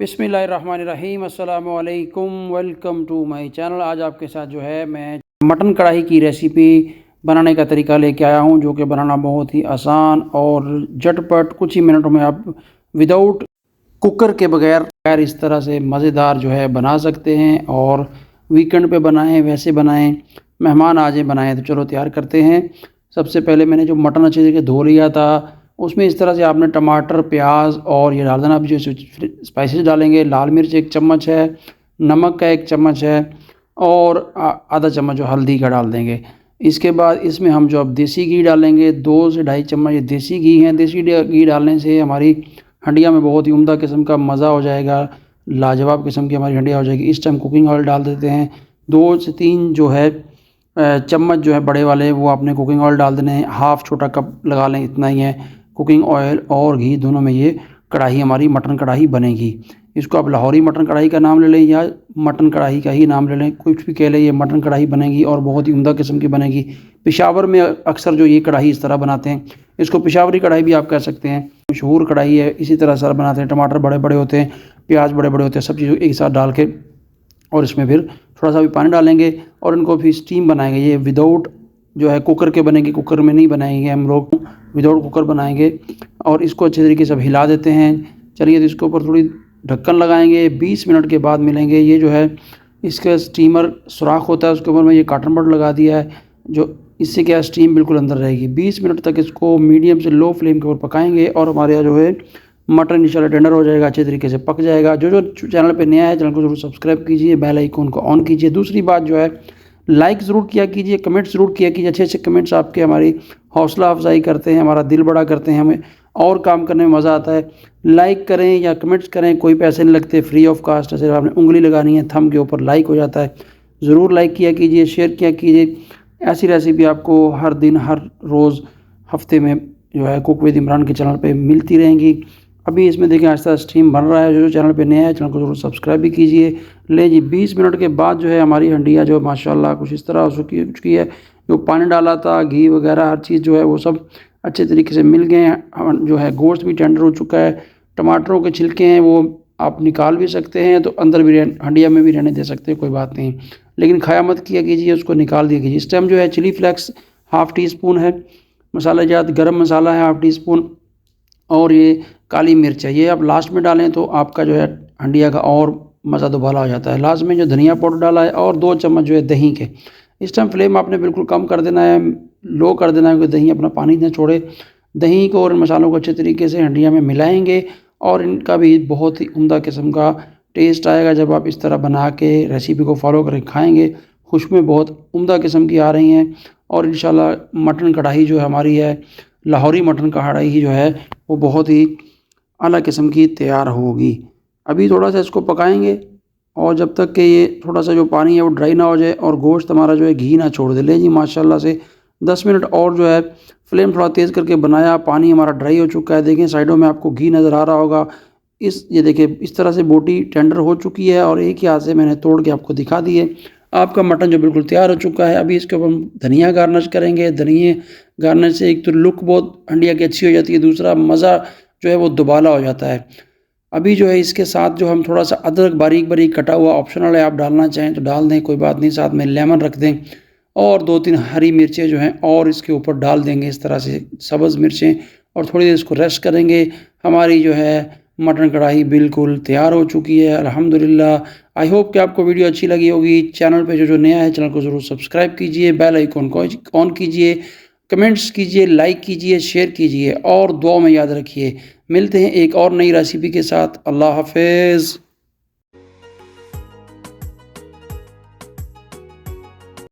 बिस्मिल्लाहिर्रहमानिर्रहीम अस्सलामु अलैकुम। Welcome to my channel. आज आपके साथ जो है मैं मटन कढ़ाई की रेसिपी बनाने का तरीका लेके आया हूं, जो कि बनाना बहुत ही आसान और झटपट कुछ ही मिनटों में आप विदाउट कुकर के बगैर इस तरह से मज़ेदार जो है बना सकते हैं। और वीकेंड पे बनाएं, वैसे बनाएं, मेहमान आ जाए बनाएं, तो चलो तैयार करते हैं। सबसे पहले मैंने जो मटन अच्छे से धो लिया था, उसमें इस तरह से आपने टमाटर, प्याज और ये डाल देना। आप जो स्पाइसेस डालेंगे, लाल मिर्च 1 चम्मच है, नमक का 1 चम्मच है और आधा चम्मच जो हल्दी का डाल देंगे। इसके बाद इसमें हम जो अब देसी घी डालेंगे, 2 से ढाई चम्मच देसी घी है। देसी घी डालने से हमारी हंडिया में बहुत ही उम्दा किस्म का मज़ा हो जाएगा, लाजवाब किस्म की हमारी हंडिया हो जाएगी। इस टाइम कुकिंग ऑयल डाल देते हैं, 2 से 3 जो है चम्मच जो है बड़े वाले, वो आपने कुकिंग ऑयल डाल देने हैं। हाफ़ छोटा कप लगा लें, इतना ही है। कुकिंग ऑयल और घी दोनों में ये कढ़ाई हमारी मटन कढ़ाई बनेगी। इसको आप लाहौरी मटन कढ़ाई का नाम ले लें या मटन कढ़ाई का ही नाम ले लें, कुछ भी कह लें, ये मटन कढ़ाई बनेगी और बहुत ही उम्दा किस्म की बनेगी। पेशावर में अक्सर जो ये कढ़ाई इस तरह बनाते हैं, इसको पेशावरी कढ़ाई भी आप कह सकते हैं। मशहूर कढ़ाई है, इसी तरह सर बनाते हैं। टमाटर बड़े बड़े होते हैं, प्याज बड़े बड़े होते हैं, सब चीज़ों एक साथ डाल के और इसमें फिर थोड़ा सा भी पानी डालेंगे और इनको फिर स्टीम बनाएंगे। ये विदाउट जो है कुकर के बनेगी, कुकर में नहीं बनाएंगे हम लोग, विदाउट कुकर बनाएंगे। और इसको अच्छे तरीके से हिला देते हैं। चलिए, तो इसके ऊपर थोड़ी ढक्कन लगाएंगे। 20 मिनट के बाद मिलेंगे। ये जो है इसका स्टीमर सुराख होता है, उसके ऊपर मैं ये कॉटन बड लगा दिया है, जो इससे क्या स्टीम बिल्कुल अंदर रहेगी। 20 मिनट तक इसको मीडियम से लो फ्लेम के ऊपर पकाएंगे और हमारे यहाँ जो है मटन इंशाल्लाह टेंडर हो जाएगा, अच्छे तरीके से पक जाएगा। जो चैनल पे नया है, चैनल को जरूर सब्सक्राइब कीजिए, बेल आइकन को ऑन कीजिए। दूसरी बात जो है, लाइक ज़रूर किया कीजिए, कमेंट ज़रूर किया कीजिए। अच्छे अच्छे कमेंट्स आपके हमारी हौसला अफजाई करते हैं, हमारा दिल बड़ा करते हैं, हमें और काम करने में मज़ा आता है। लाइक करें या कमेंट्स करें, कोई पैसे नहीं लगते, फ्री ऑफ कास्ट है। सिर्फ आपने उंगली लगानी है, थंब के ऊपर लाइक हो जाता है। ज़रूर लाइक किया कीजिए, शेयर किया कीजिए। ऐसी रेसिपी आपको हर दिन, हर रोज़, हफ्ते में जो है कुक विद इमरान के चैनल पे मिलती रहेंगी। अभी इसमें देखिए आहिस्ता स्टीम बन रहा है। जो चैनल पे नया है, चैनल को जरूर सब्सक्राइब भी कीजिए। ले जी, 20 मिनट के बाद जो है हमारी हंडिया जो माशाल्लाह कुछ इस तरह हो चुकी है। जो पानी डाला था, घी वगैरह हर चीज़ जो है वो सब अच्छे तरीके से मिल गए हैं। जो है गोश्त भी टेंडर हो चुका है। टमाटरों के छिलके हैं वो आप निकाल भी सकते हैं, तो अंदर भी हंडिया में भी रहने दे सकते हैं, कोई बात नहीं। लेकिन खाया मत किया कीजिए, उसको निकाल दिया कीजिए। इस टाइम जो है चिली फ्लेक्स ½ टी स्पून है, मसाला जात गर्म मसाला है ½ टी स्पून, और ये काली मिर्च है, ये आप लास्ट में डालें तो आपका जो है हंडिया का और मज़ा दोबारा हो जाता है। लास्ट में जो धनिया पाउडर डाला है और 2 चम्मच जो है दही के। इस टाइम फ्लेम आपने बिल्कुल कम कर देना है, लो कर देना है, क्योंकि दही अपना पानी ना छोड़े। दही को और मसालों को अच्छे तरीके से हंडिया में मिलाएंगे और इनका भी बहुत ही उम्दा किस्म का टेस्ट आएगा जब आप इस तरह बना के रेसिपी को फॉलो करके खाएँगे। खुशबुएं बहुत उम्दा किस्म की आ रही हैं और इंशाल्लाह मटन कढ़ाई जो हमारी है, लाहौरी मटन कढ़ाई ही जो है वो बहुत ही आला किस्म की तैयार होगी। अभी थोड़ा सा इसको पकाएंगे और जब तक कि ये थोड़ा सा जो पानी है वो ड्राई ना हो जाए और गोश्त हमारा जो है घी ना छोड़ दे। ले जी, माशाल्लाह से 10 मिनट और जो है फ्लेम थोड़ा तेज़ करके बनाया। पानी हमारा ड्राई हो चुका है। देखें साइडों में आपको घी नज़र आ रहा होगा। ये देखिए इस तरह से बोटी टेंडर हो चुकी है और एक ही हाथ से मैंने तोड़ के आपको दिखा दी है। आपका मटन जो बिल्कुल तैयार हो चुका है। अभी इसके ऊपर हम धनिया गार्निश करेंगे। धनिया गार्निश से एक तो लुक बहुत हंडिया की अच्छी हो जाती है, दूसरा मज़ा जो है वो दुबाला हो जाता है। अभी जो है इसके साथ जो हम थोड़ा सा अदरक बारीक बारीक कटा हुआ ऑप्शनल है, आप डालना चाहें तो डाल दें, कोई बात नहीं। साथ में लेमन रख दें और 2-3 हरी मिर्चें जो हैं और इसके ऊपर डाल देंगे, इस तरह से सब्ज़ मिर्चें, और थोड़ी देर इसको रेस्ट करेंगे। हमारी जो है मटन कढ़ाई बिल्कुल तैयार हो चुकी है अल्हम्दुलिल्लाह। आई होप कि आपको वीडियो अच्छी लगी होगी। चैनल पे जो नया है, चैनल को ज़रूर सब्सक्राइब कीजिए, बेल आइकन को ऑन कीजिए, कमेंट्स कीजिए, लाइक कीजिए, शेयर कीजिए और दुआ में याद रखिए। मिलते हैं एक और नई रेसिपी के साथ। अल्लाह हाफिज़।